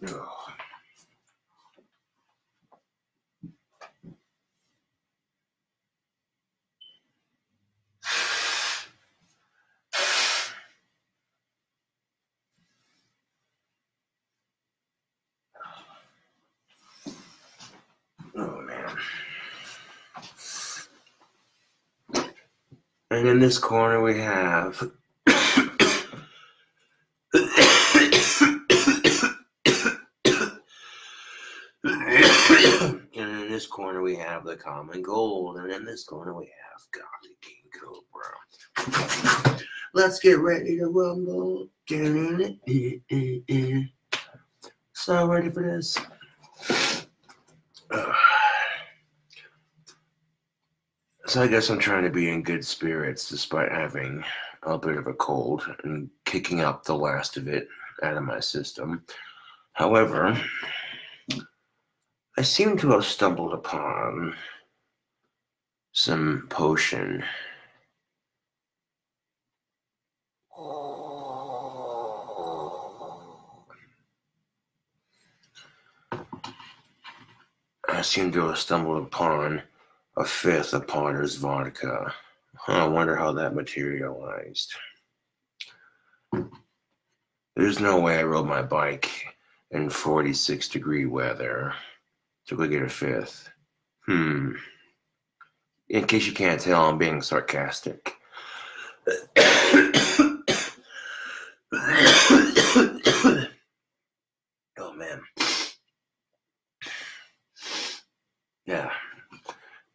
Oh. Oh, man. And in this corner we have and in this corner we have the common gold, and in this corner we have Goth King Cobra. Let's get ready to rumble. So ready for this. So I guess I'm trying to be in good spirits despite having a bit of a cold and kicking up the last of it out of my system. However, I seem to have stumbled upon some potion. I seem to have stumbled upon a fifth of Potter's vodka. I wonder how that materialized. There's no way I rode my bike in 46-degree weather to go get a fifth. In case you can't tell, I'm being sarcastic. Oh, man. Yeah.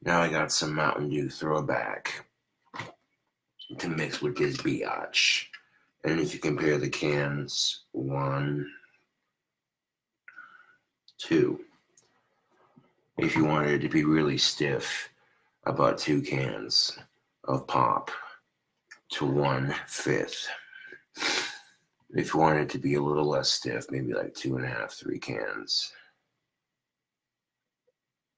Now I got some Mountain Dew throwback to mix with this biatch. And if you compare the cans, 1, 2. If you wanted it to be really stiff, about 2 cans of pop to 1/5. If you wanted it to be a little less stiff, maybe like 2.5, 3 cans.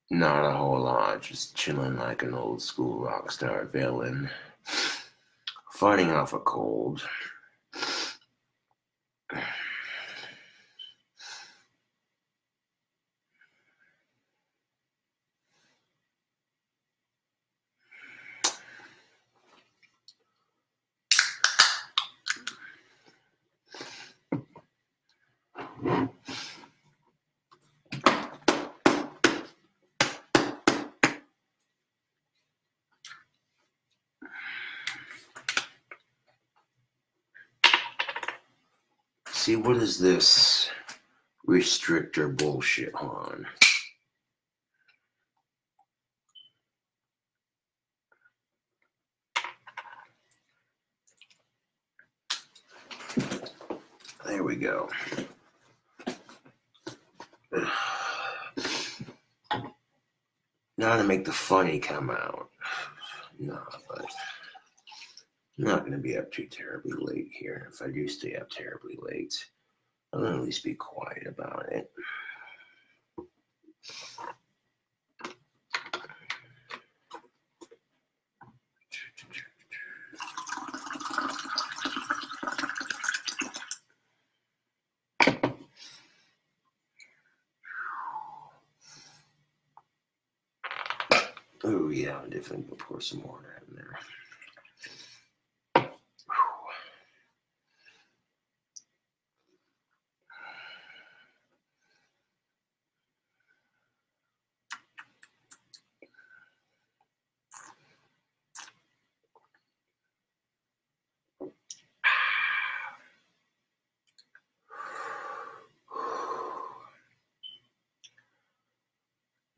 Not a whole lot, just chilling like an old school rock star villain, fighting off a cold. See, what is this restrictor bullshit on? There we go. Now to make the funny come out. No, but I'm not going to be up too terribly late here. If I do stay up terribly late, I'll at least be quiet about it. Oh yeah, I'm definitely going to pour some water in there.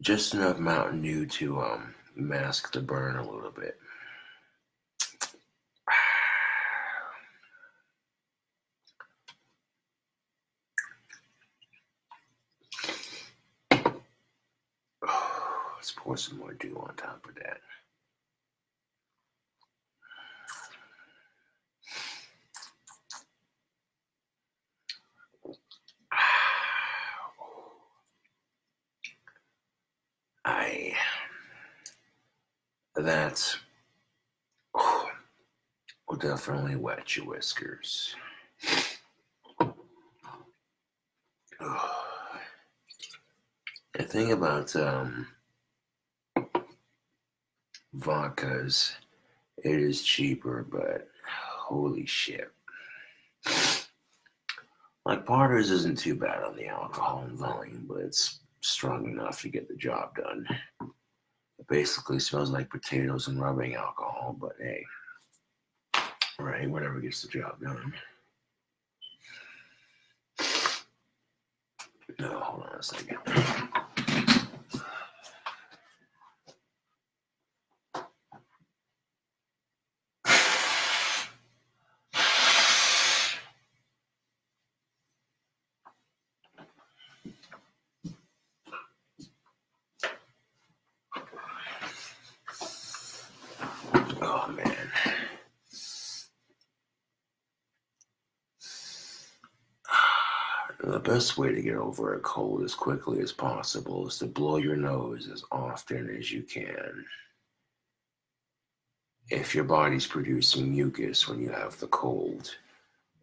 Just enough Mountain Dew to mask the burn a little bit. Let's pour some more dew on top of that. That will definitely wet your whiskers. Oh. thing about vodkas, it is cheaper, but holy shit. Like Porter's isn't too bad on the alcohol and volume, but it's strong enough to get the job done. It basically smells like potatoes and rubbing alcohol, but hey, right, whatever gets the job done. No, hold on a second. Oh, man. The best way to get over a cold as quickly as possible is to blow your nose as often as you can. If your body's producing mucus when you have the cold,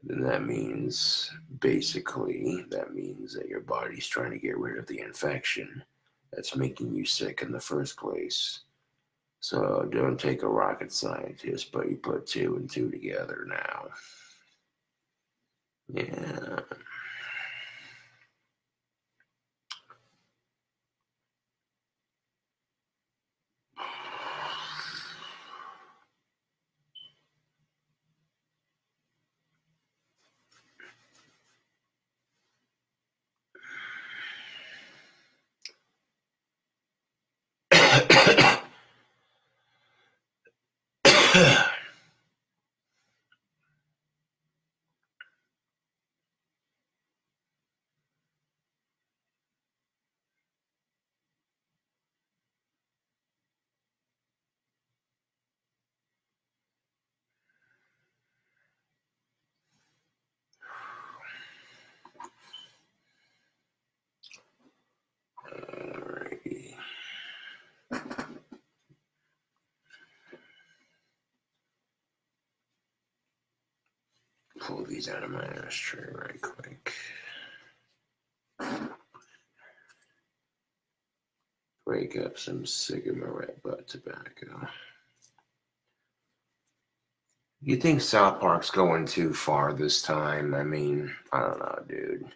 then that means that your body's trying to get rid of the infection that's making you sick in the first place. So don't take a rocket scientist, but you put 2 and 2 together now. Yeah. Alrighty. Pull these out of my ashtray right quick. Break up some cigarette butt tobacco. You think South Park's going too far this time? I mean, I don't know, dude.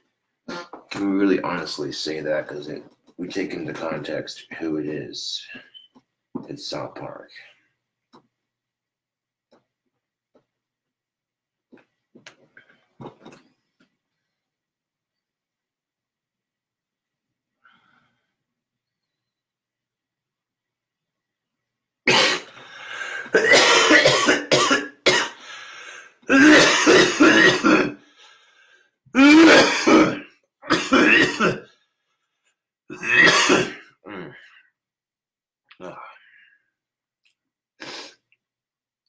Can we really honestly say that? Because we take into context who it is. It's South Park.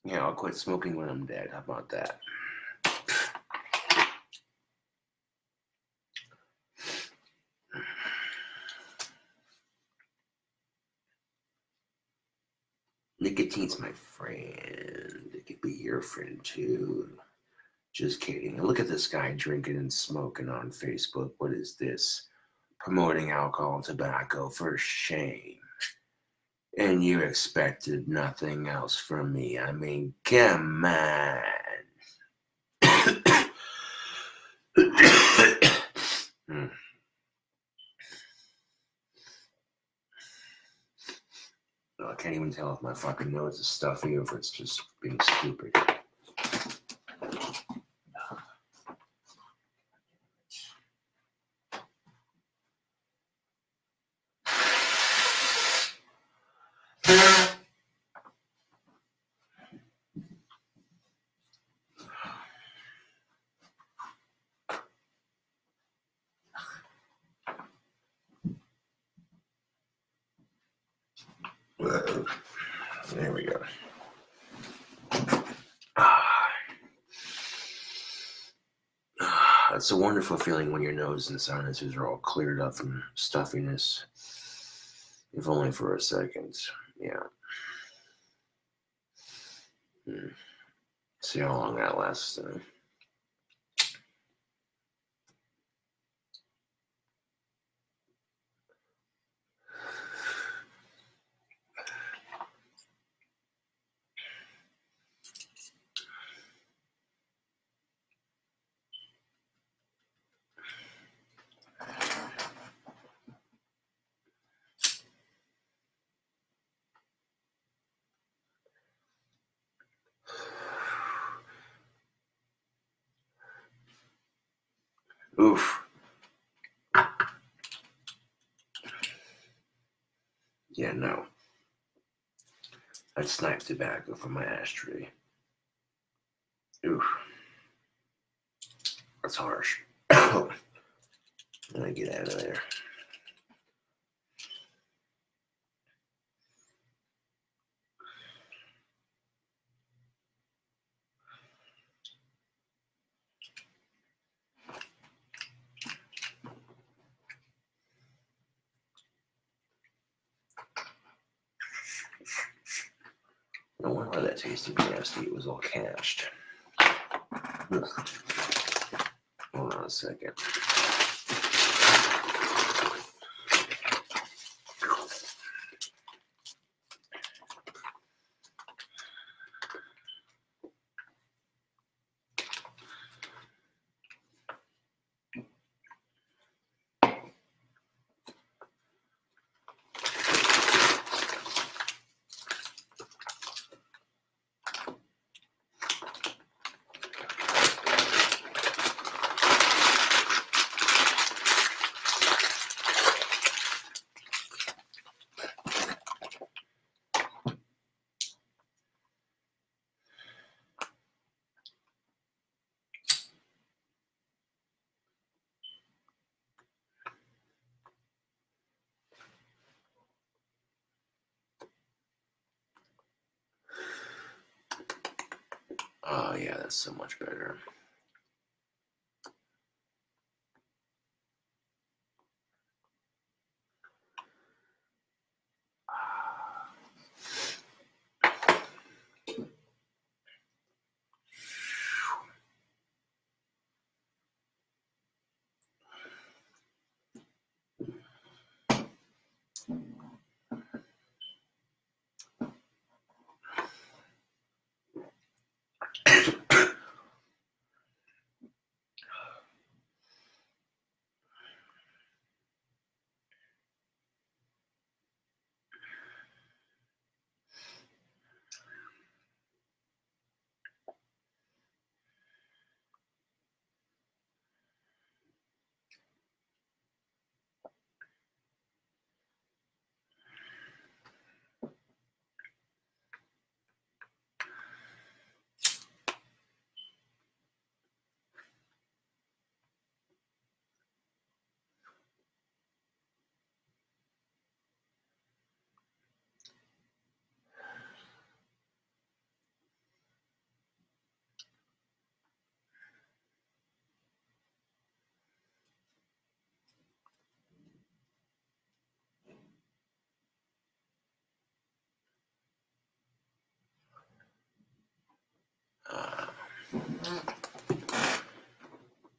Yeah, I'll quit smoking when I'm dead. How about that? Nicotine's my friend. It could be your friend too. Just kidding. Look at this guy drinking and smoking on Facebook. What is this? Promoting alcohol and tobacco, for shame. And you expected nothing else from me. I mean, come on. I can't even tell if my fucking nose is stuffy or if it's just being stupid. There we go. It's a wonderful feeling when your nose and sinuses are all cleared up from stuffiness, if only for a second. Yeah. See how long that lasts. Oof. Yeah, no. I'd snipe tobacco from my ashtray. Oof. That's harsh. Let me get out of there. I wonder why that tasted nasty. It was all cached. Ugh. Hold on a second. Oh, yeah, that's so much better.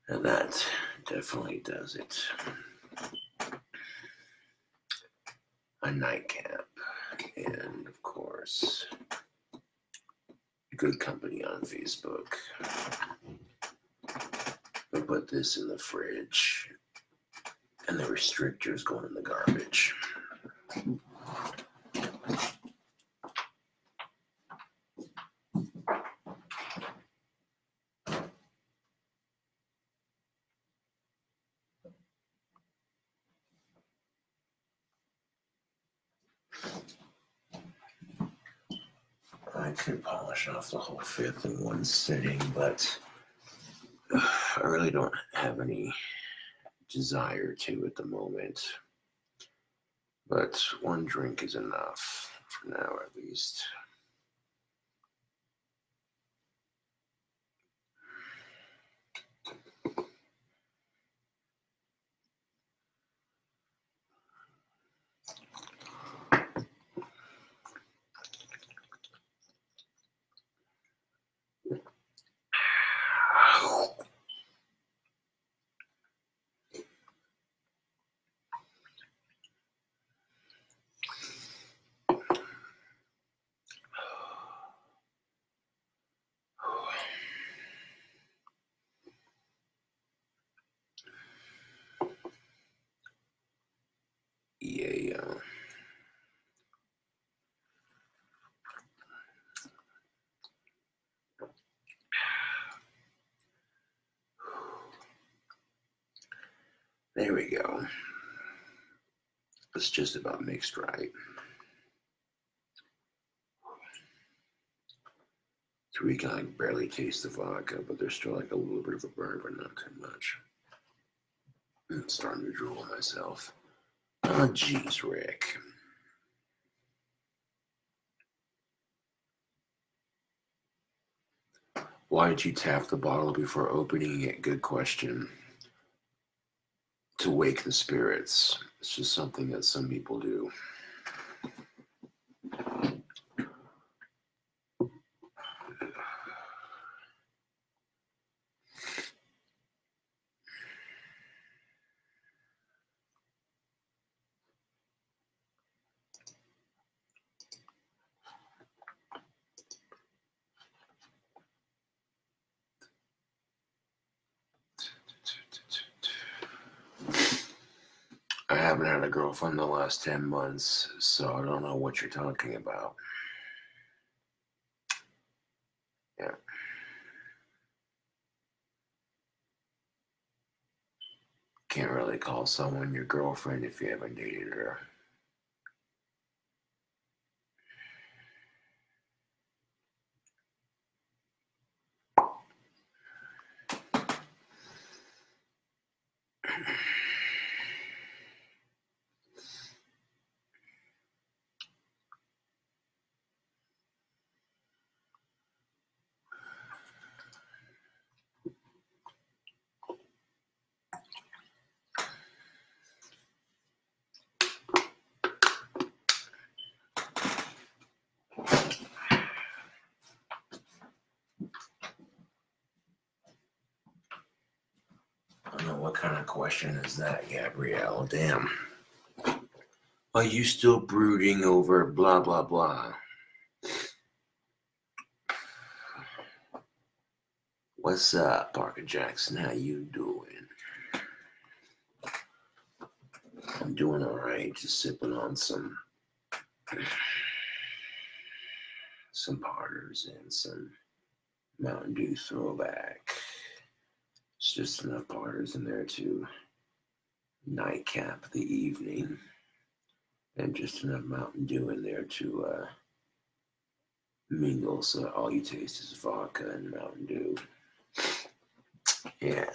And that definitely does it. A nightcap. And, of course, good company on Facebook. We put this in the fridge. And the restrictor's going in the garbage. I could polish off the whole fifth in one sitting, but I really don't have any desire to at the moment. But one drink is enough, for now at least. There we go. It's just about mixed right. So we can like barely taste the vodka, but there's still like a little bit of a burn, but not too much. I'm starting to drool myself. Oh, jeez, Rick. Why did you tap the bottle before opening it? Good question. To wake the spirits. It's just something that some people do. I haven't had a girlfriend the last 10 months, so I don't know what you're talking about. Yeah. Can't really call someone your girlfriend if you haven't dated her. I don't know what kind of question is that, Gabrielle. Damn. Are you still brooding over blah, blah, blah? What's up, Parker Jackson? How you doing? I'm doing all right. Just sipping on some Potters and some Mountain Dew throwback. It's just enough Potters in there to nightcap the evening, and just enough Mountain Dew in there to mingle, so all you taste is vodka and Mountain Dew. Yeah.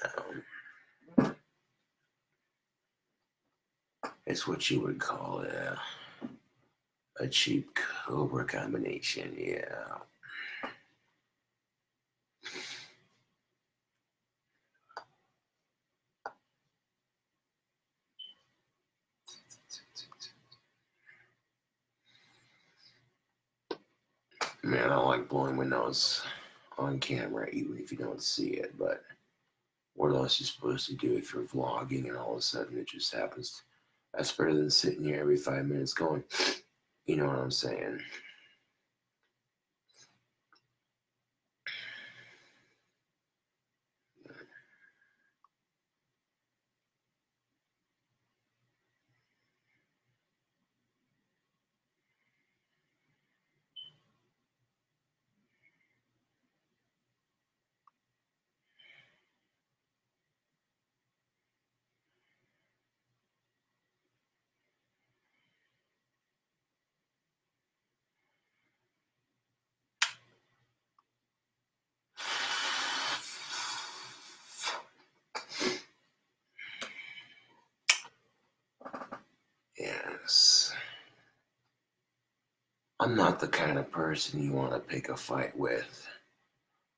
It's what you would call a cheap Cobra combination, yeah. Man, I don't like blowing my nose on camera, even if you don't see it, but what else are you supposed to do if you're vlogging and all of a sudden it just happens? That's better than sitting here every 5 minutes going, you know what I'm saying? Yes. I'm not the kind of person you want to pick a fight with.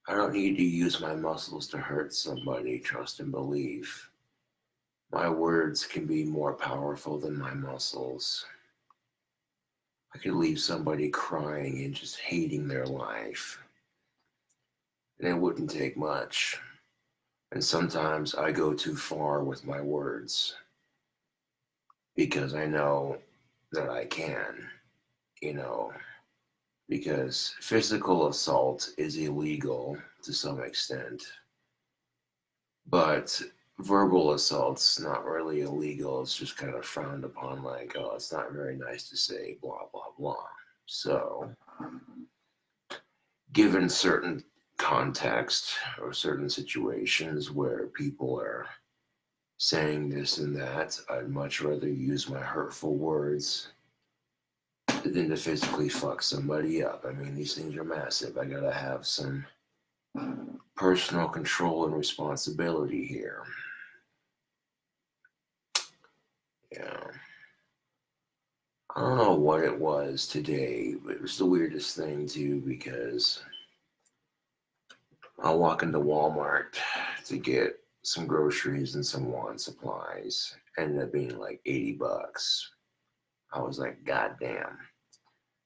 I don't need to use my muscles to hurt somebody, trust and believe. My words can be more powerful than my muscles. I could leave somebody crying and just hating their life. And it wouldn't take much. And sometimes I go too far with my words because I know that I can, you know, because physical assault is illegal to some extent, but verbal assault's not really illegal. It's just kind of frowned upon, like, oh, it's not very nice to say blah, blah, blah. So, given certain context or certain situations where people are saying this and that. I'd much rather use my hurtful words than to physically fuck somebody up. I mean, these things are massive. I gotta have some personal control and responsibility here. Yeah. I don't know what it was today, but it was the weirdest thing too, because I'll walk into Walmart to get some groceries and some lawn supplies. Ended up being like $80. I was like, God damn.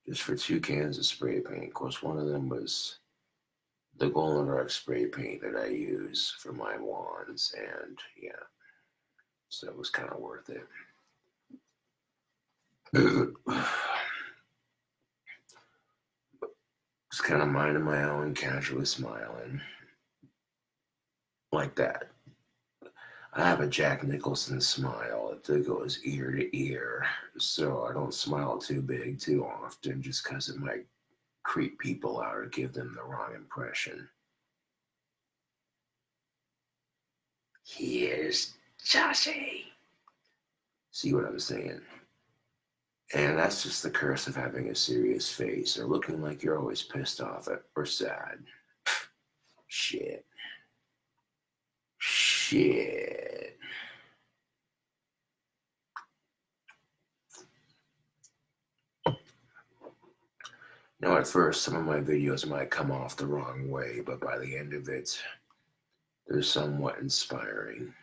Just for 2 cans of spray paint. Of course, one of them was the Golden Dark spray paint that I use for my lawns. And yeah, so it was kind of worth it. Just kind of minding my own, casually smiling. Like that. I have a Jack Nicholson smile that goes ear to ear, so I don't smile too big too often just because it might creep people out or give them the wrong impression. Here's Joshy. See what I'm saying? And that's just the curse of having a serious face or looking like you're always pissed off or sad. Shit. Shit. Now, at first, some of my videos might come off the wrong way, but by the end of it, they're somewhat inspiring.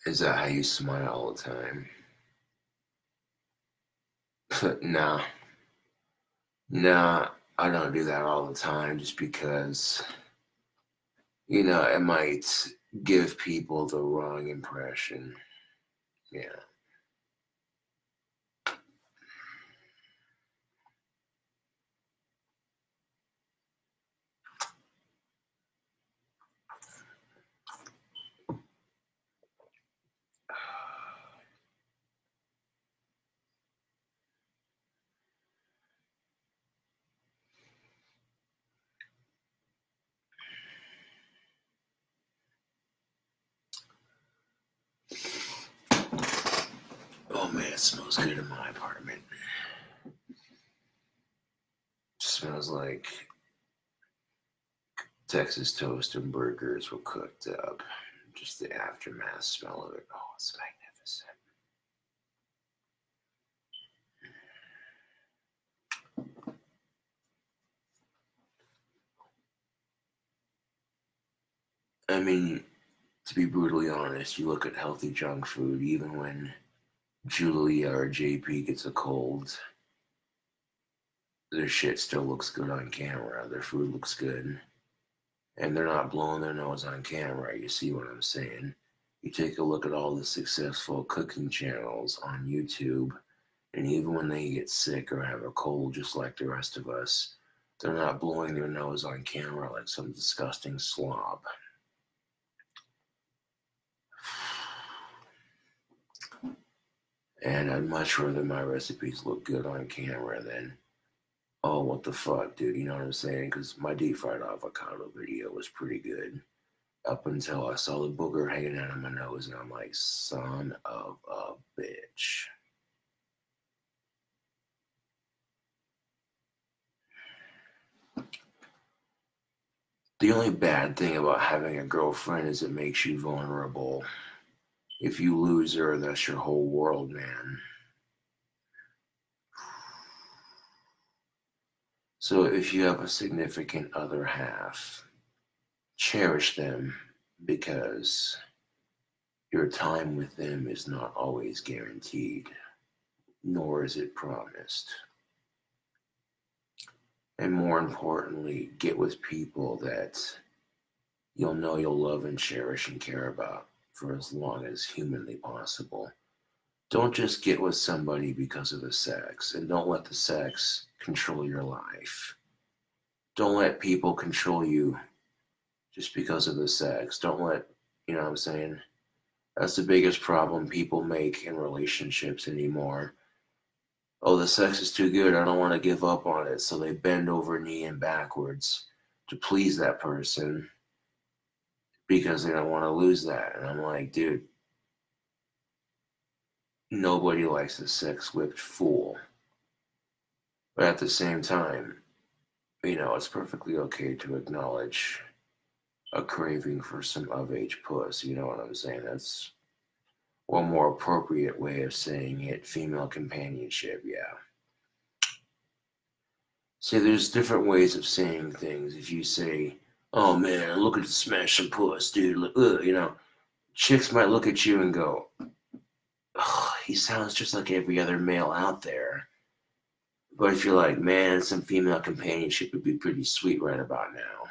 Is that how you smile all the time? Nah. Nah, I don't do that all the time just because, it might give people the wrong impression. Yeah. Oh man, it smells good in my apartment. It smells like Texas toast and burgers were cooked up. Just the aftermath smell of it. Oh, it's magnificent. I mean, to be brutally honest, you look at healthy junk food, even when Julia or JP gets a cold, their shit still looks good on camera. Their food looks good. And they're not blowing their nose on camera. You see what I'm saying? You take a look at all the successful cooking channels on YouTube, and even when they get sick or have a cold, just like the rest of us, they're not blowing their nose on camera like some disgusting slob. And I'd much rather my recipes look good on camera than, oh, what the fuck, dude, you know what I'm saying? Because my deep fried avocado video was pretty good up until I saw the booger hanging out of my nose, and I'm like, son of a bitch. The only bad thing about having a girlfriend is it makes you vulnerable. If you lose her, that's your whole world, man. So if you have a significant other half, cherish them, because your time with them is not always guaranteed, nor is it promised. And more importantly, get with people that you'll know you'll love and cherish and care about for as long as humanly possible. Don't just get with somebody because of the sex, and don't let the sex control your life. Don't let people control you just because of the sex. Don't let, you know what I'm saying? That's the biggest problem people make in relationships anymore. Oh, the sex is too good. I don't want to give up on it. So they bend over knee and backwards to please that person because they don't want to lose that. And I'm like, dude, nobody likes a sex whipped fool. But at the same time, it's perfectly okay to acknowledge a craving for some of-age puss. You know what I'm saying? That's one more appropriate way of saying it. Female companionship, yeah. See, there's different ways of saying things. If you say, oh man, I'm looking to smash some puss, dude. Chicks might look at you and go, oh, he sounds just like every other male out there. But if you're like, man, some female companionship would be pretty sweet right about now.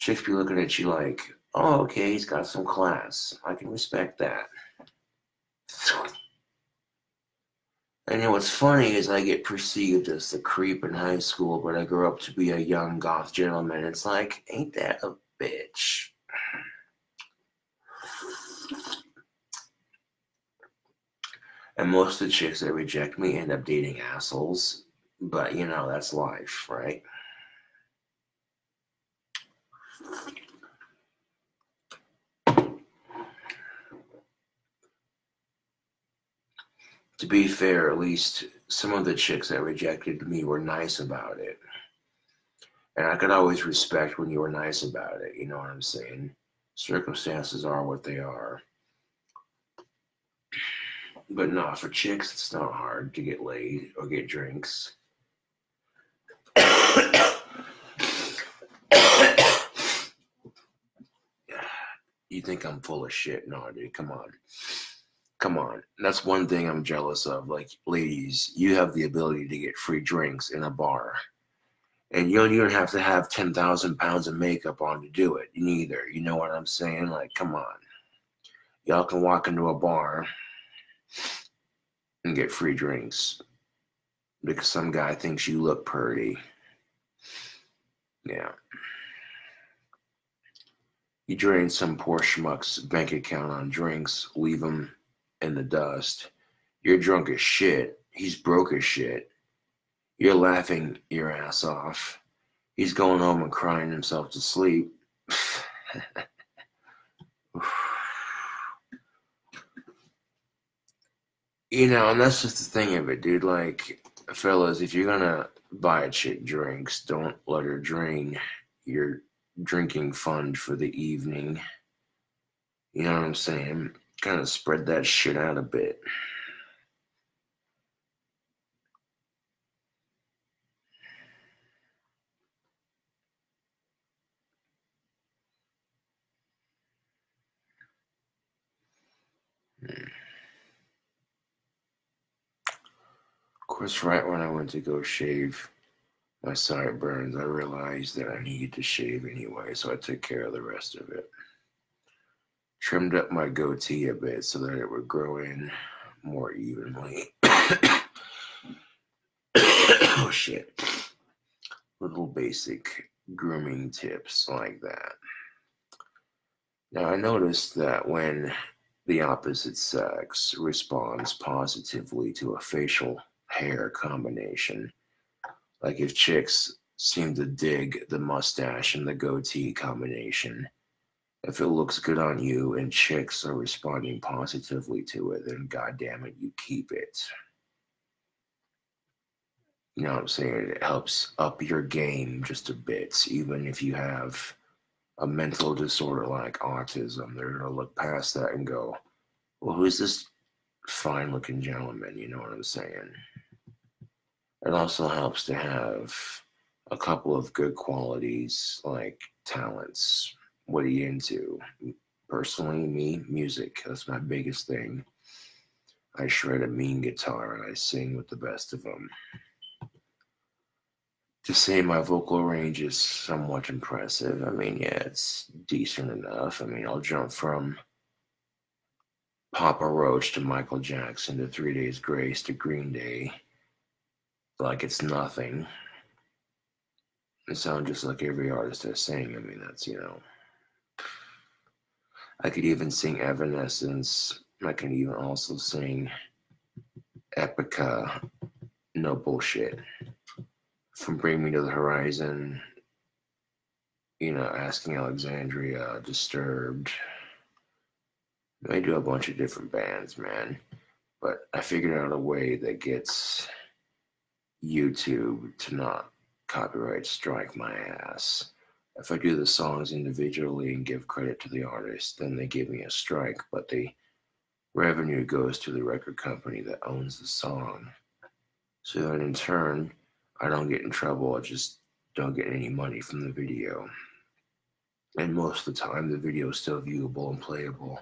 Chicks be looking at you like, oh, okay, he's got some class. I can respect that. And what's funny is I get perceived as the creep in high school, but I grew up to be a young goth gentleman. It's like, ain't that a bitch? And most of the chicks that reject me end up dating assholes. But, that's life, right? To be fair, at least some of the chicks that rejected me were nice about it. And I could always respect when you were nice about it, you know what I'm saying? Circumstances are what they are. But no, for chicks, it's not hard to get laid or get drinks. You think I'm full of shit? No, dude, come on. Come on. That's one thing I'm jealous of. Like, ladies, you have the ability to get free drinks in a bar. And you don't even have to have 10,000 pounds of makeup on to do it. Neither. You know what I'm saying? Like, come on. Y'all can walk into a bar and get free drinks because some guy thinks you look pretty. Yeah. You drain some poor schmuck's bank account on drinks, leave him in the dust. You're drunk as shit. He's broke as shit. You're laughing your ass off. He's going home and crying himself to sleep. And that's just the thing of it, dude. Like, fellas, if you're gonna buy a chick drinks, don't let her drain your drinking fund for the evening. You know what I'm saying? Kind of spread that shit out a bit. Of course, right when I went to go shave my sideburns, I realized that I needed to shave anyway, so I took care of the rest of it. Trimmed up my goatee a bit so that it would grow in more evenly. Oh, shit. Little basic grooming tips like that. Now, I noticed that when the opposite sex responds positively to a facial hair combination, like if chicks seem to dig the mustache and the goatee combination, if it looks good on you and chicks are responding positively to it, then goddamn it, you keep it. You know what I'm saying? It helps up your game just a bit, even if you have a mental disorder like autism. They're going to look past that and go, well, who's this fine-looking gentleman? You know what I'm saying? It also helps to have a couple of good qualities like talents. What are you into? Personally, me, music. That's my biggest thing. I shred a mean guitar and I sing with the best of them. to say my vocal range is somewhat impressive. I mean, yeah, it's decent enough. I mean, I'll jump from Papa Roach to Michael Jackson to 3 Days Grace to Green Day like it's nothing. It sounds just like every artist I sing. I mean, that's, I could even sing Evanescence. I can even also sing Epica. No bullshit. From Bring Me to the Horizon, Asking Alexandria, Disturbed. I do a bunch of different bands, man. But I figured out a way that gets YouTube to not copyright strike my ass. If I do the songs individually and give credit to the artist, then they give me a strike, but the revenue goes to the record company that owns the song. So that in turn, I don't get in trouble. I just don't get any money from the video. And most of the time, the video is still viewable and playable.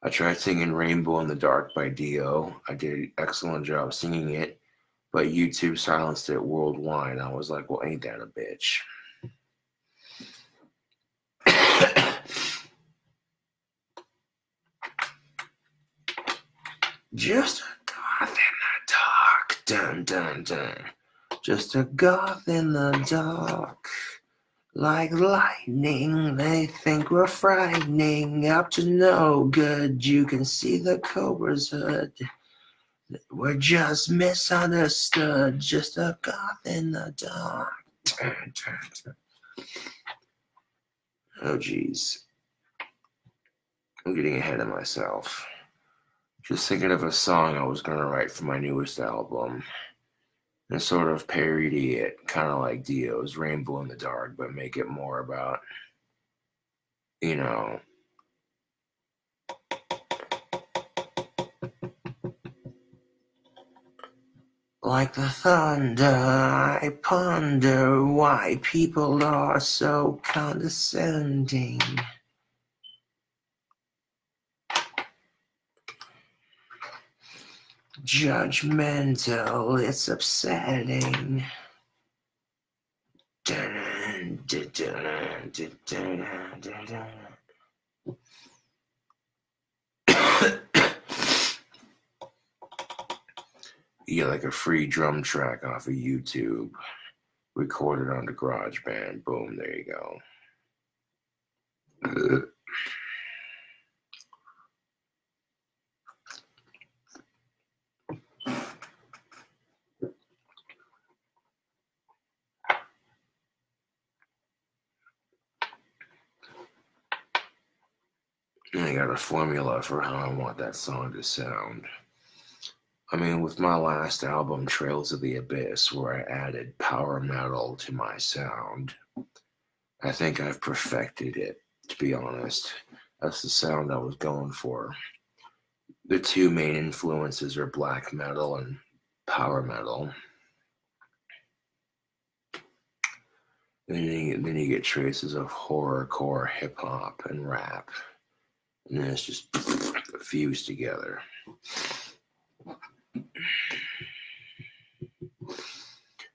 I tried singing Rainbow in the Dark by Dio. I did an excellent job singing it, but YouTube silenced it worldwide. I was like, well, ain't that a bitch? Just a goth in the dark, dun dun dun. Just a goth in the dark. Like lightning, they think we're frightening. Up to no good, you can see the cobra's hood. We're just misunderstood. Just a goth in the dark. Oh, geez. I'm getting ahead of myself. Just thinking of a song I was going to write for my newest album and sort of parody it, kind of like Dio's Rainbow in the Dark, but make it more about, like the thunder, I ponder why people are so condescending. Judgmental, it's upsetting. You get like a free drum track off of YouTube, recorded on the GarageBand. Boom, there you go. And I got a formula for how I want that song to sound. I mean, with my last album, Trails of the Abyss, where I added power metal to my sound, I think I've perfected it, to be honest. That's the sound I was going for. The two main influences are black metal and power metal. And then you get traces of horrorcore, hip-hop, and rap. And then it's just fused together.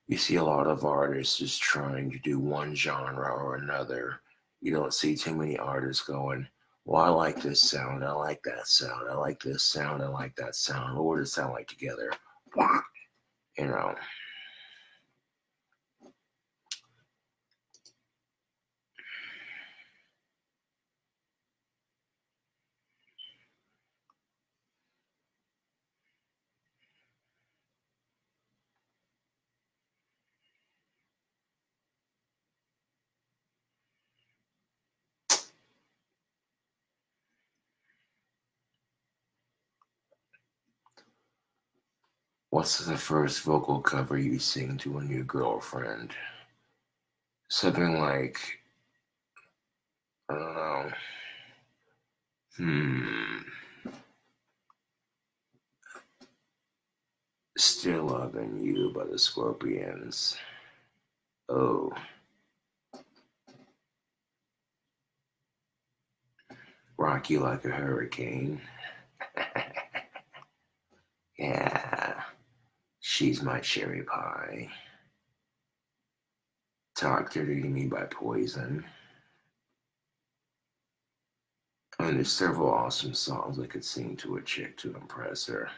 You see a lot of artists just trying to do one genre or another. You don't see too many artists going, well, I like this sound, I like that sound, I like this sound, I like that sound. What would it sound like together? You know. What's the first vocal cover you sing to a new girlfriend? Something like, I don't know. Still Loving You by the Scorpions. Oh. Rock You Like a Hurricane. Yeah. She's My Cherry Pie. Talk Dirty to Me by Poison. And there's several awesome songs I could sing to a chick to impress her.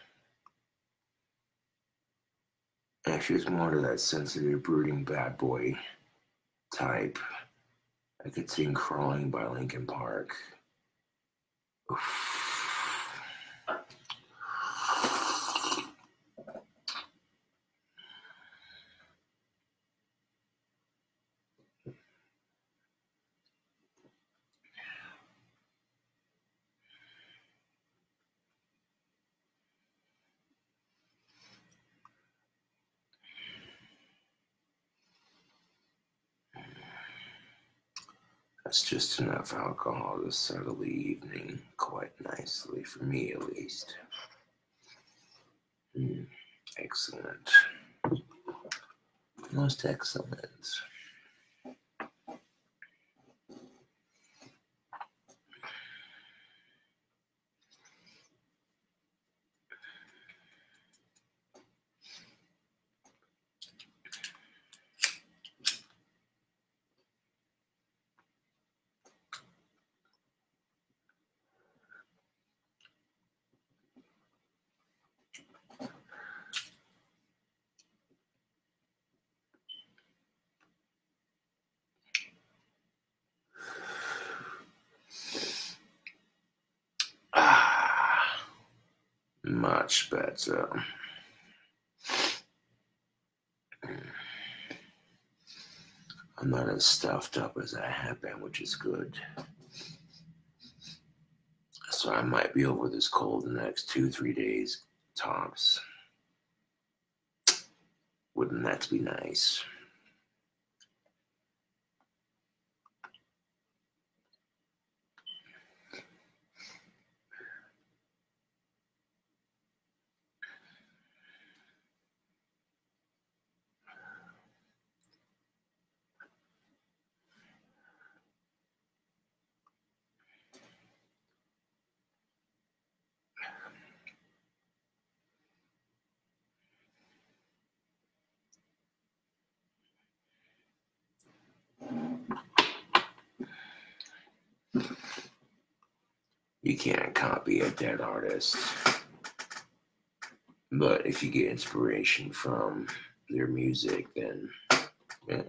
And if she was more to that sensitive, brooding bad boy type, I could sing Crawling by Linkin Park. Oof. That's just enough alcohol to settle the evening quite nicely, for me at least. Excellent. Most excellent. Much better. I'm not as stuffed up as I have been, which is good. So I might be over this cold the next 2-3 days, tops. Wouldn't that be nice? You can't copy a dead artist. But if you get inspiration from their music, then yeah.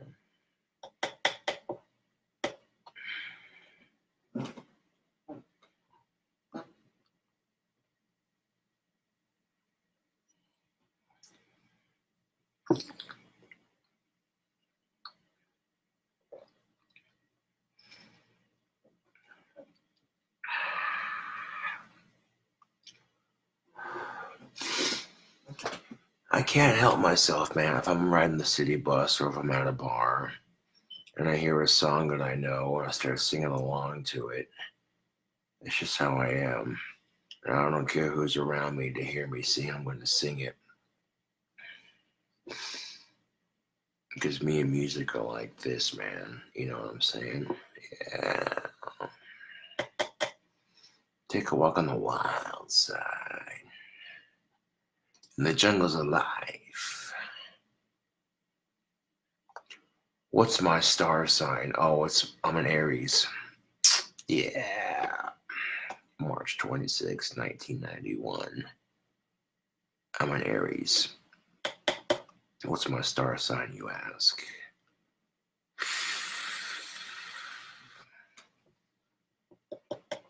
I can't help myself, man. If I'm riding the city bus or if I'm at a bar and I hear a song that I know and I start singing along to it, it's just how I am. And I don't care who's around me to hear me sing, I'm going to sing it. Because me and music are like this, man. You know what I'm saying? Yeah. Take a walk on the wild side. And the jungle's alive. What's my star sign? Oh, I'm an Aries. Yeah. March 26, 1991. I'm an Aries. What's my star sign, you ask?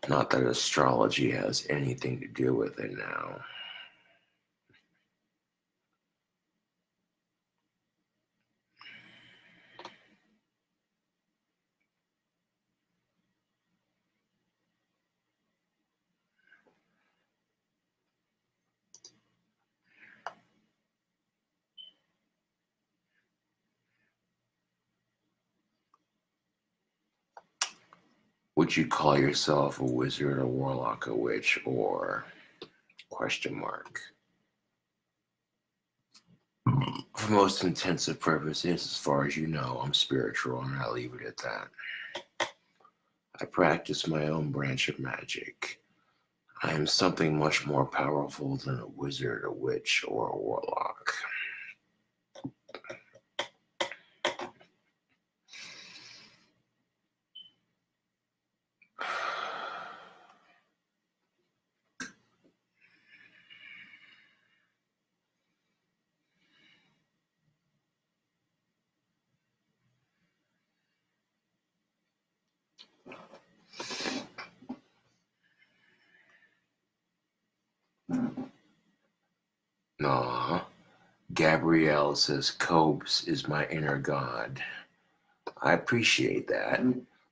Not that astrology has anything to do with it now. Would you call yourself a wizard, a warlock, a witch, or question mark? For most intensive purposes, as far as you know, I'm spiritual, and I'll leave it at that. I practice my own branch of magic. I am something much more powerful than a wizard, a witch, or a warlock. Aw. Gabrielle says, Cobes is my inner god. I appreciate that.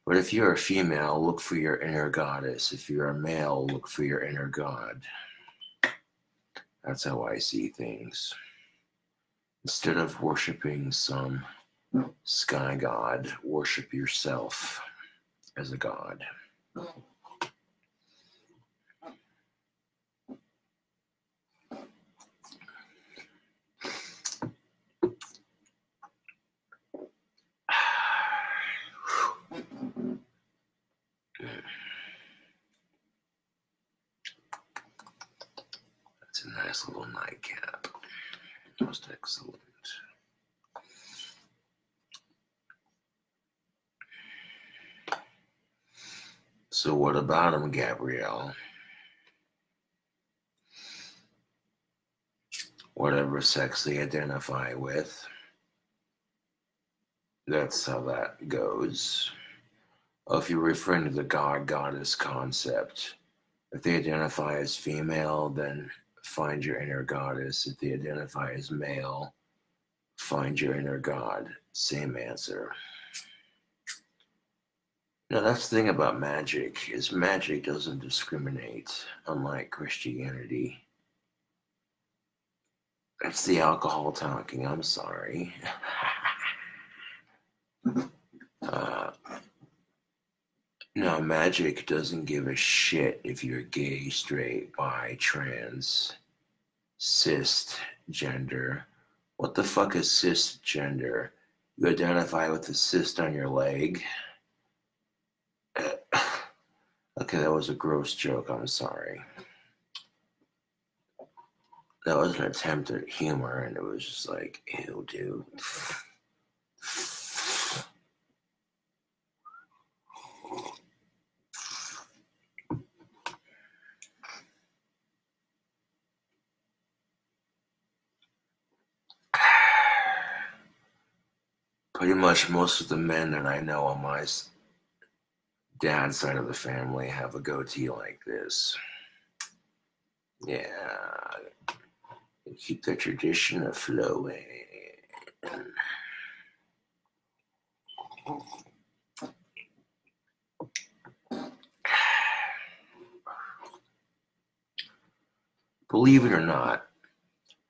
But if you're a female, look for your inner goddess. If you're a male, look for your inner god. That's how I see things. Instead of worshiping some sky god, worship yourself as a god. That's a nice little nightcap. Most excellent. So what about him, Gabrielle? Whatever sex they identify with, that's how that goes. If you're referring to the god-goddess concept, if they identify as female, then find your inner goddess. If they identify as male, find your inner god. Same answer. Now, that's the thing about magic, is magic doesn't discriminate, unlike Christianity. That's the alcohol talking, I'm sorry. No, magic doesn't give a shit if you're gay, straight, bi, trans, cisgender. What the fuck is cisgender? You identify with the cyst on your leg? Okay, that was a gross joke, I'm sorry. That was an attempt at humor, and it was just like, ew, dude. Pretty much most of the men that I know on my dad's side of the family have a goatee like this. Yeah. Keep the tradition afloat. Believe it or not,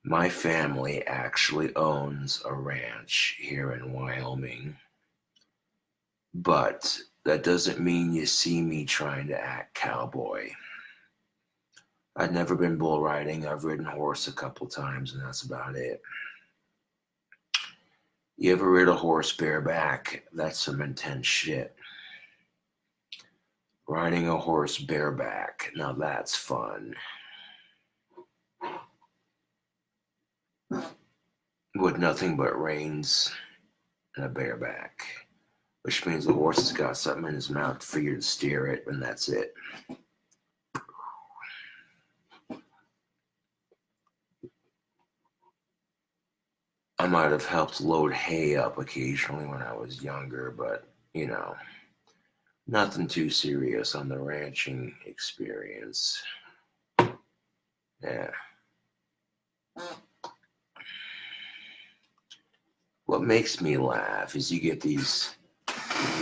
my family actually owns a ranch here in Wyoming. But that doesn't mean you see me trying to act cowboy. I've never been bull riding. I've ridden horse a couple times, and that's about it. You ever rid a horse bareback? That's some intense shit. Riding a horse bareback, now that's fun. With nothing but reins and a bareback, which means the horse has got something in his mouth for you to steer it, and that's it. I might have helped load hay up occasionally when I was younger, but, you know, nothing too serious on the ranching experience. Yeah. What makes me laugh is you get these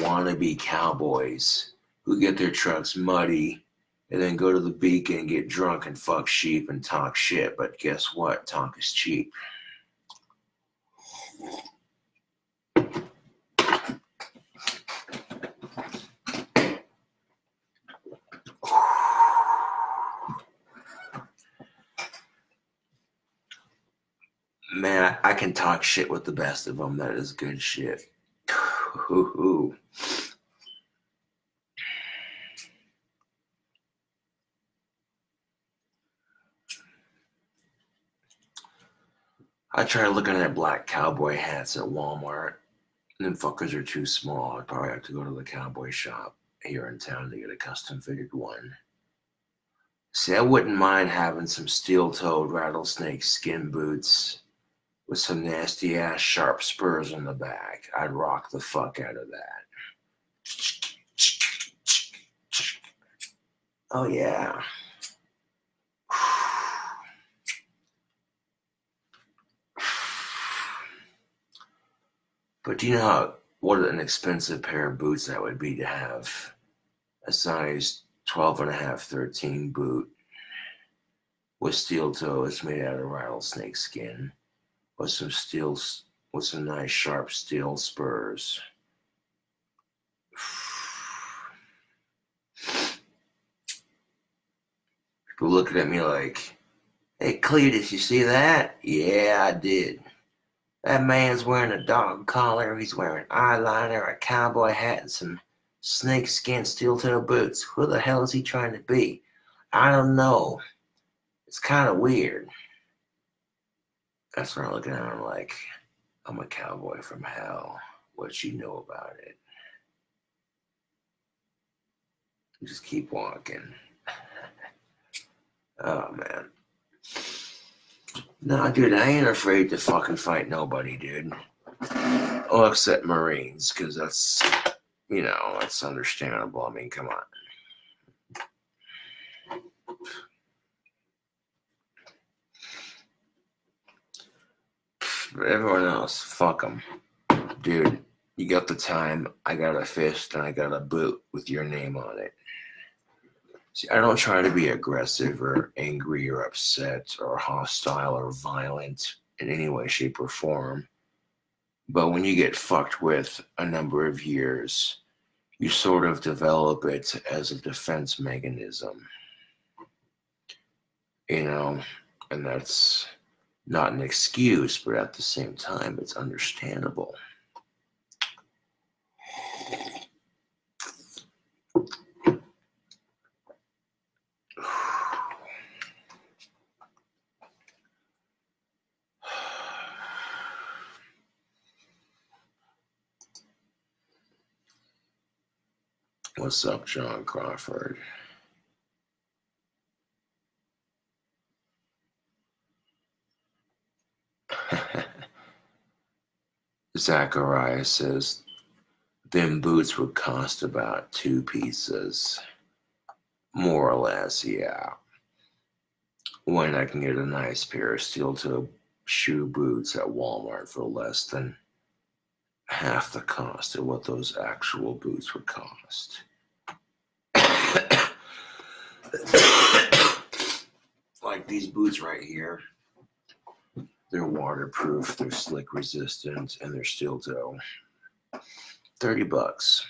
wannabe cowboys who get their trucks muddy and then go to the beacon and get drunk and fuck sheep and talk shit. But guess what? Talk is cheap. Man, I can talk shit with the best of them. That is good shit. I tried looking at black cowboy hats at Walmart. Them fuckers are too small. I'd probably have to go to the cowboy shop here in town to get a custom fitted one. See, I wouldn't mind having some steel-toed rattlesnake skin boots with some nasty ass sharp spurs on the back. I'd rock the fuck out of that. Oh, yeah. But do you know what an expensive pair of boots that would be to have a size 12 and a half, 13 boot with steel toes made out of rattlesnake skin with some nice sharp steel spurs. People looking at me like, hey, Cletus, you see that? Yeah, I did. That man's wearing a dog collar, he's wearing eyeliner, a cowboy hat, and some snakeskin steel-toe boots. Who the hell is he trying to be? I don't know. It's kind of weird. That's when I'm looking at him like, I'm a cowboy from hell. What you know about it? Just keep walking. Oh, man. No, dude, I ain't afraid to fucking fight nobody, dude. Oh, except Marines, because that's, that's understandable. I mean, come on. But everyone else, fuck them. Dude, you got the time, I got a fist, and I got a boot with your name on it. See, I don't try to be aggressive or angry or upset or hostile or violent in any way, shape, or form. But when you get fucked with a number of years, you sort of develop it as a defense mechanism. And that's not an excuse, but at the same time, it's understandable. What's up, John Crawford? Zachariah says, them boots would cost about 2 pieces. More or less, yeah. When I can get a nice pair of steel-toe shoe boots at Walmart for less than half the cost of what those actual boots would cost. Like these boots right here, they're waterproof, they're slick resistant, and they're steel toe. $30.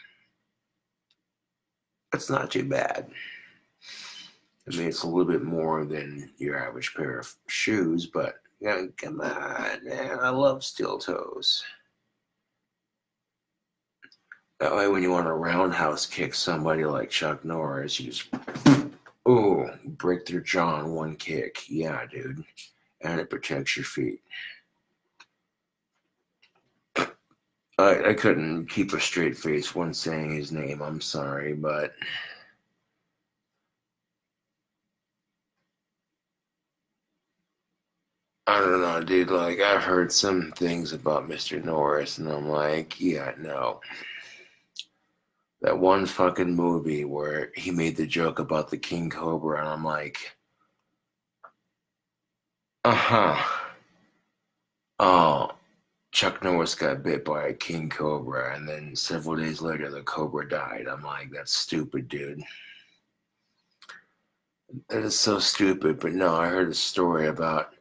That's not too bad. I mean, it's a little bit more than your average pair of shoes, but come on, man, I love steel toes. That way, when you want to roundhouse kick somebody like Chuck Norris, you just, break their jaw in one kick. Yeah, dude. And it protects your feet. I couldn't keep a straight face when saying his name. I'm sorry, but I don't know, dude. Like, I've heard some things about Mr. Norris, and I'm like, yeah, no. That one fucking movie where he made the joke about the King Cobra, and I'm like, oh, Chuck Norris got bit by a king cobra, and then several days later, the cobra died. I'm like, that's stupid, dude. That is so stupid. But no, I heard a story about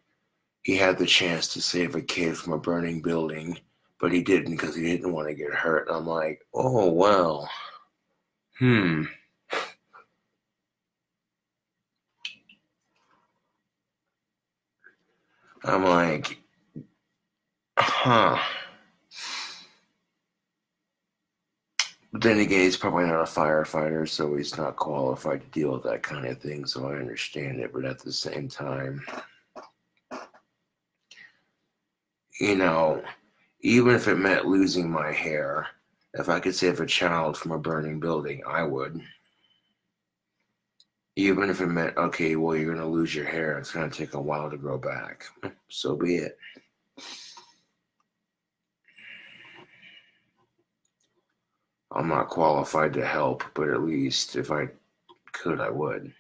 he had the chance to save a kid from a burning building, but he didn't because he didn't want to get hurt. And I'm like, oh, well. I'm like, huh. But then again, he's probably not a firefighter, so he's not qualified to deal with that kind of thing, so I understand it. But at the same time, even if it meant losing my hair, if I could save a child from a burning building, I would. Even if it meant, okay, well, you're going to lose your hair. It's going to take a while to grow back. So be it. I'm not qualified to help, but at least if I could, I would.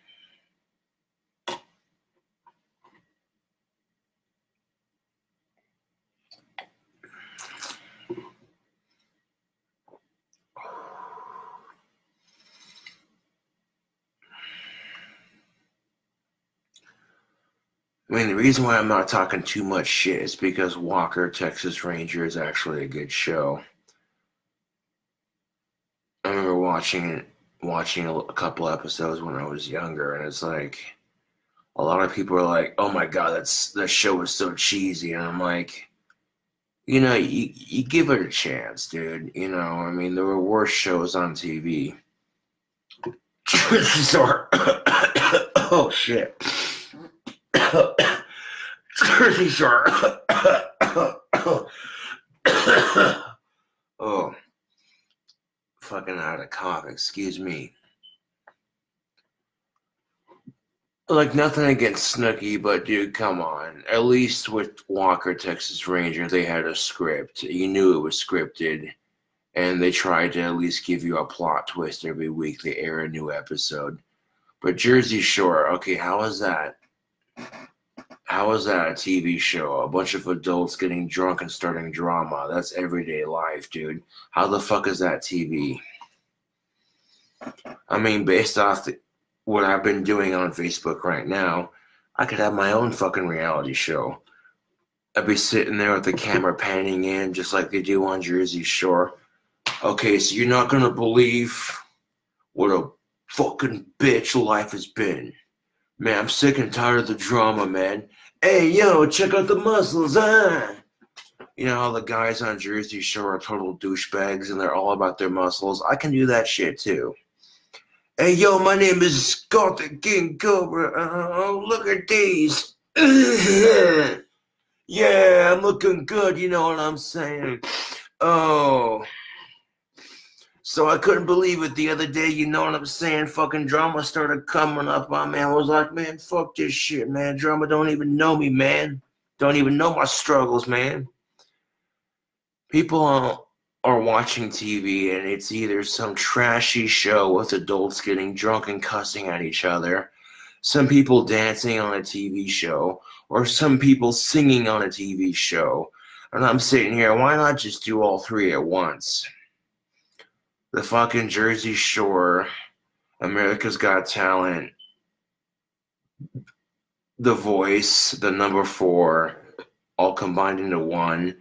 I mean, the reason why I'm not talking too much shit is because Walker, Texas Ranger is actually a good show. I remember watching a couple episodes when I was younger, and it's like a lot of people are like, "Oh my god, that show is so cheesy," and I'm like, you give it a chance, dude. I mean, there were worse shows on TV. Sorry. Oh shit. Jersey Shore. Oh, fucking out of cough. Excuse me. Like, nothing against Snooki, but dude, come on. At least with Walker, Texas Ranger, they had a script. You knew it was scripted, and they tried to at least give you a plot twist every week. They air a new episode. But Jersey Shore, okay, how is that? How is that a TV show? A bunch of adults getting drunk and starting drama. That's everyday life, dude. How the fuck is that TV? I mean, based off what I've been doing on Facebook right now, I could have my own fucking reality show. I'd be sitting there with the camera panning in just like they do on Jersey Shore. Okay, so you're not gonna believe what a fucking bitch life has been. Man, I'm sick and tired of the drama, man. Hey, yo, check out the muscles, huh? You know how the guys on Jersey Shore are total douchebags and they're all about their muscles? I can do that shit, too. Hey, yo, my name is Goth the King Cobra. Oh, look at these. Yeah, I'm looking good, you know what I'm saying? Oh. So I couldn't believe it the other day, you know what I'm saying? Fucking drama started coming up on me. I was like, man, fuck this shit, man. Drama don't even know me, man. Don't even know my struggles, man. People are watching TV and it's either some trashy show with adults getting drunk and cussing at each other, some people dancing on a TV show, or some people singing on a TV show. And I'm sitting here, why not just do all three at once? The fucking Jersey Shore, America's Got Talent, The Voice, the number 4, all combined into one.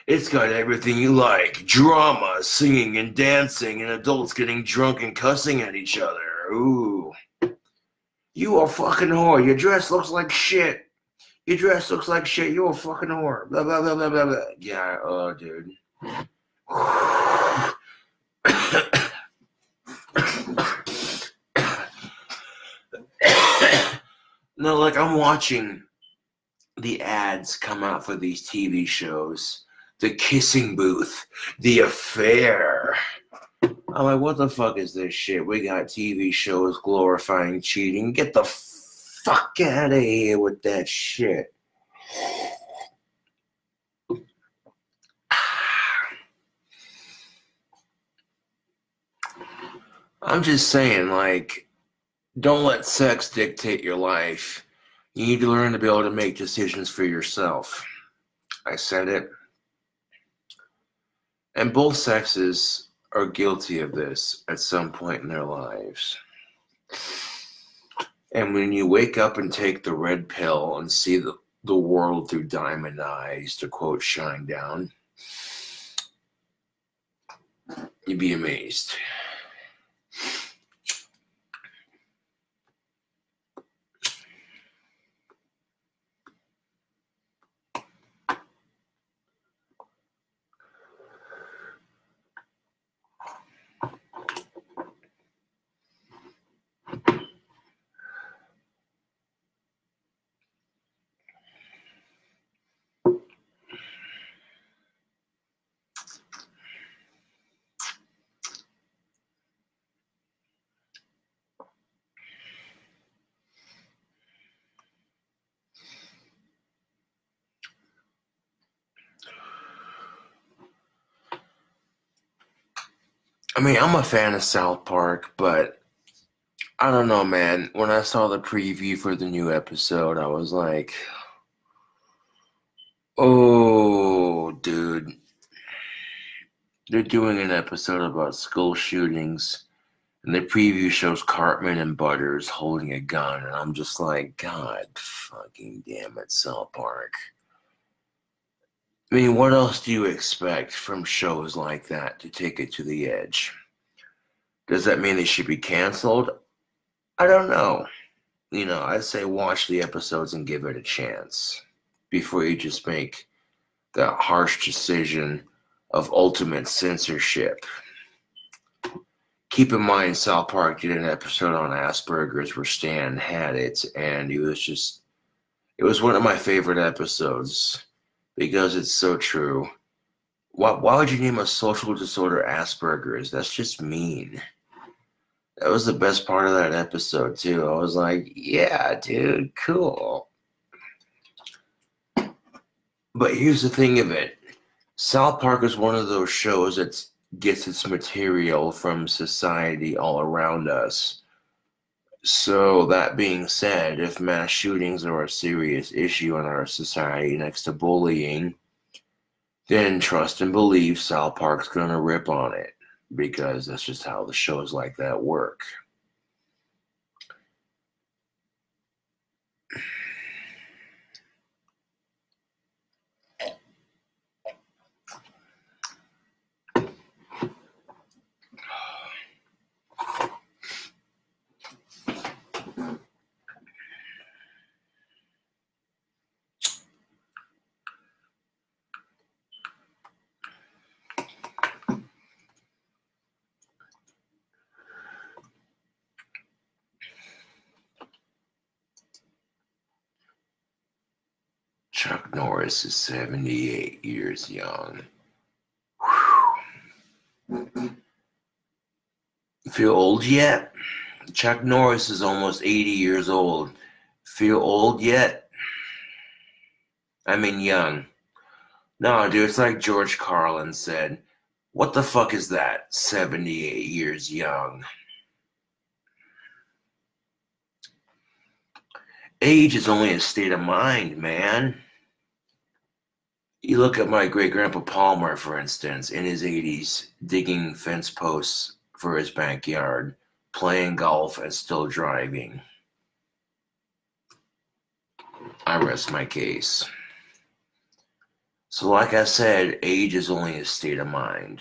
It's got everything you like. Drama, singing and dancing, and adults getting drunk and cussing at each other. Ooh. You a fucking whore. Your dress looks like shit. Your dress looks like shit. You're a fucking whore. Blah, blah, blah, blah, blah, blah. Yeah, oh, dude. No, like, I'm watching the ads come out for these TV shows. The Kissing Booth. The Affair. I'm like, what the fuck is this shit? We got TV shows glorifying cheating. Get the fuck out of here with that shit. I'm just saying, like, don't let sex dictate your life. You need to learn to be able to make decisions for yourself. I said it. And both sexes are guilty of this at some point in their lives. And when you wake up and take the red pill and see the world through diamond eyes, to quote Shinedown, you'd be amazed. I mean, I'm a fan of South Park, but I don't know, man. When I saw the preview for the new episode, I was like, oh, dude. They're doing an episode about school shootings, and the preview shows Cartman and Butters holding a gun, and I'm just like, God fucking damn it, South Park. I mean, what else do you expect from shows like that to take it to the edge? Does that mean they should be canceled? I don't know. I'd say watch the episodes and give it a chance before you just make that harsh decision of ultimate censorship. Keep in mind, South Park did an episode on Asperger's where Stan had it, and it was one of my favorite episodes because it's so true. Why would you name a social disorder Asperger's? That's just mean. That was the best part of that episode, too. I was like, yeah, dude, cool. But here's the thing of it. South Park is one of those shows that gets its material from society all around us. So that being said, if mass shootings are a serious issue in our society next to bullying, then trust and believe South Park's gonna rip on it, because that's just how the shows like that work. Chuck Norris is 78 years young. Whew. Feel old yet? Chuck Norris is almost 80 years old. Feel old yet? I mean young. No, dude, it's like George Carlin said. What the fuck is that? 78 years young. Age is only a state of mind, man. You look at my great-grandpa Palmer, for instance, in his 80s, digging fence posts for his backyard, playing golf, and still driving. I rest my case. So like I said, age is only a state of mind.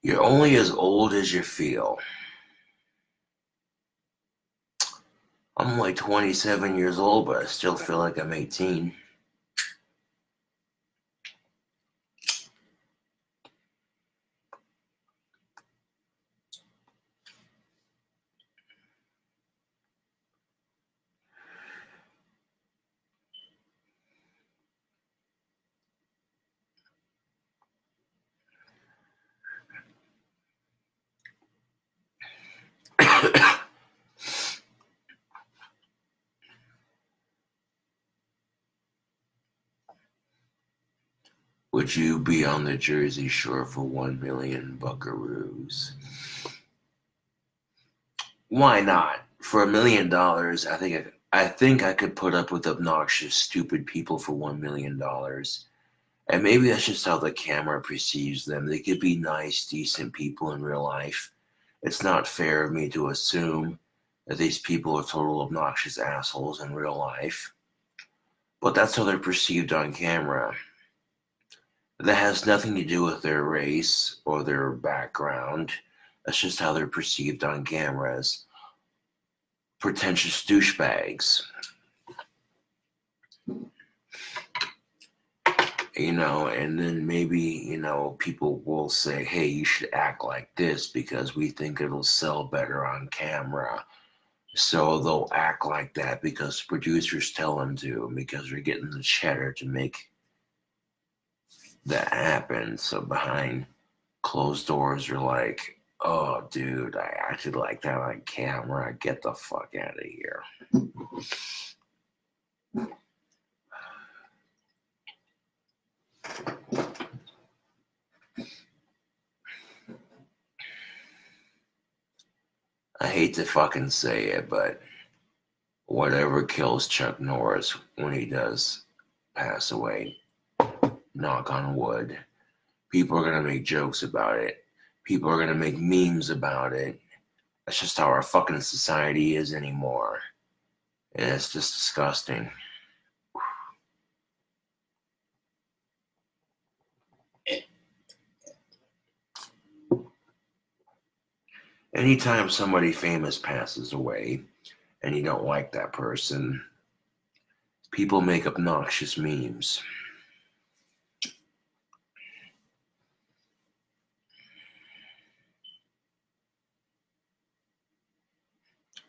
You're only as old as you feel. I'm like 27 years old, but I still feel like I'm 18. Would you be on the Jersey Shore for 1 million buckaroos? Why not? For $1 million, I think I could put up with obnoxious, stupid people for $1 million. And maybe that's just how the camera perceives them. They could be nice, decent people in real life. It's not fair of me to assume that these people are total obnoxious assholes in real life. But that's how they're perceived on camera. That has nothing to do with their race or their background. That's just how they're perceived on camera as pretentious douchebags. And then maybe, people will say, hey, you should act like this because we think it'll sell better on camera. So they'll act like that because producers tell them to, because they're getting the cheddar to make that happened. So behind closed doors, you're like, oh, dude, I acted like that on camera. Get the fuck out of here. I hate to fucking say it, but whatever kills Chuck Norris when he does pass away, knock on wood, people are going to make jokes about it. People are going to make memes about it. That's just how our fucking society is anymore. And it's just disgusting. Anytime somebody famous passes away and you don't like that person, people make obnoxious memes.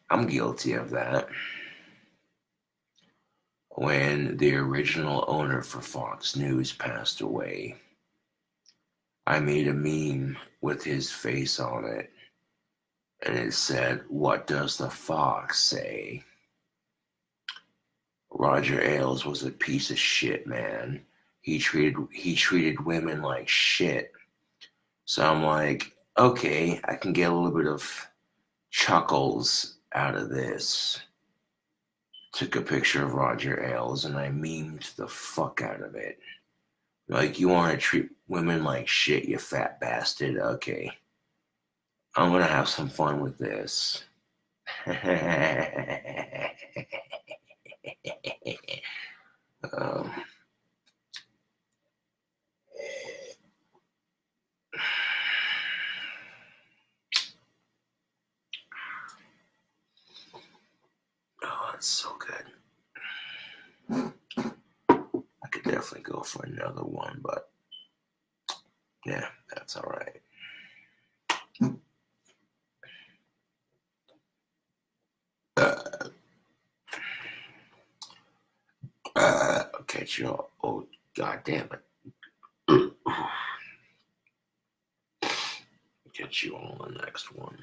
I'm guilty of that. When the original owner for Fox News passed away, I made a meme with his face on it. And it said, "What does the fox say?" Roger Ailes was a piece of shit, man. He treated women like shit. So I'm like, okay, I can get a little bit of chuckles out of this. Took a picture of Roger Ailes and I memed the fuck out of it. Like, you want to treat women like shit, you fat bastard? Okay. I'm gonna have some fun with this. um, oh, it's so good. I could definitely go for another one, but yeah, that's all right. I'll catch you all. Oh, god damn it. Catch you on the next one.